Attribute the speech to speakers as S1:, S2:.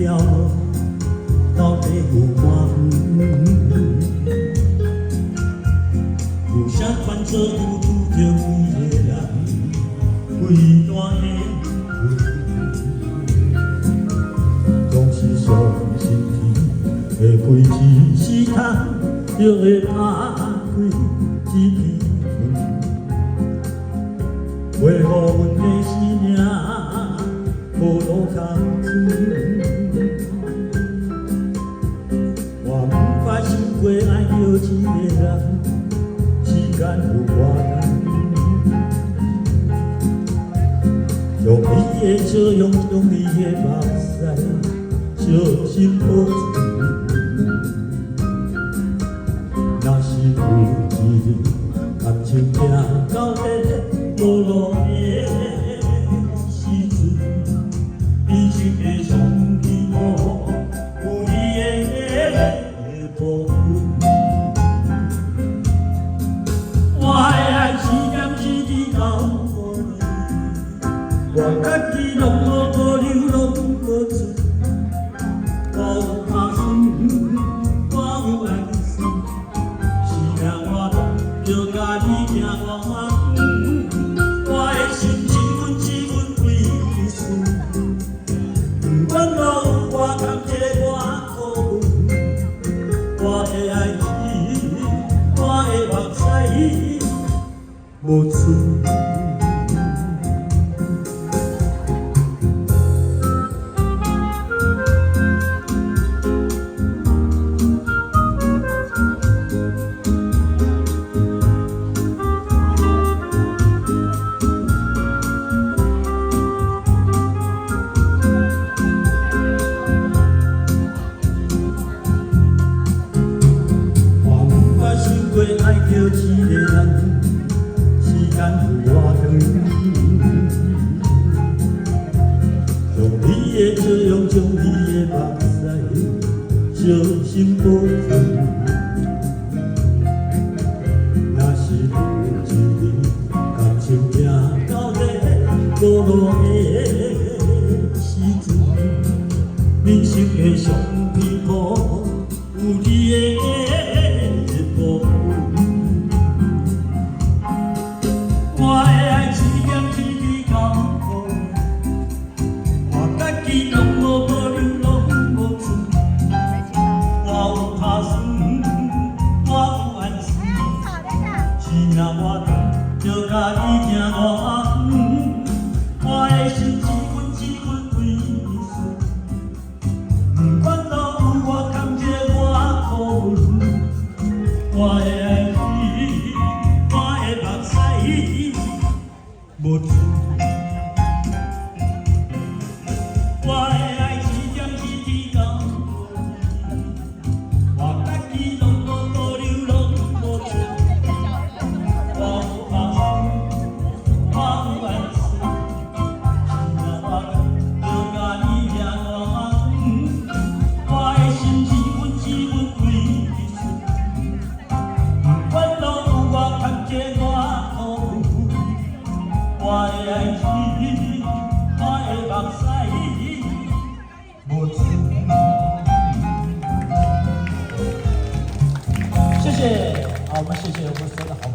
S1: 条路到底有偌远？有啥款做有拄着几个人，规段的路，总是相信天会开一时通，就会打开一片门，袂予阮的生命无路通去。我毋捌想过爱着一个人，时间有偌长。用你的笑容，用你的目屎，小心保存。若是有一日感情行到底无路的时阵，你心的伤悲无有你的部分。我的爱是点一滴流无落，我家己拢无保留，拢无存。我有打算，我有爱心，是命我着甲你行偌远。我的心一份一份为你输，不管路有偌坎坷偌苦闷，我的爱情，我的目屎无剩。爱着一个人，时间有偌长。用你的笑容，将你的目屎，小心保存。若是有一日感情行到底无路的时阵，人生的上偏颇有你的部分。我的爱是点一滴到无，我家己拢无保留，拢无存。我有打算，我有安心，是命我着甲你行偌远。我的心一份一份为你输，不管路有偌坎坷偌苦闷，我的爱是我的目屎。无存，我的爱是点一滴到无，我家己拢无保留，拢无存。我有打算，我有安心，是命我着甲你行偌远。我的心一份一份为你输，不管路有偌坎坷偌苦闷。我的爱情，我的目屎无剩。谢谢，好，我们谢谢我们所有的好朋友。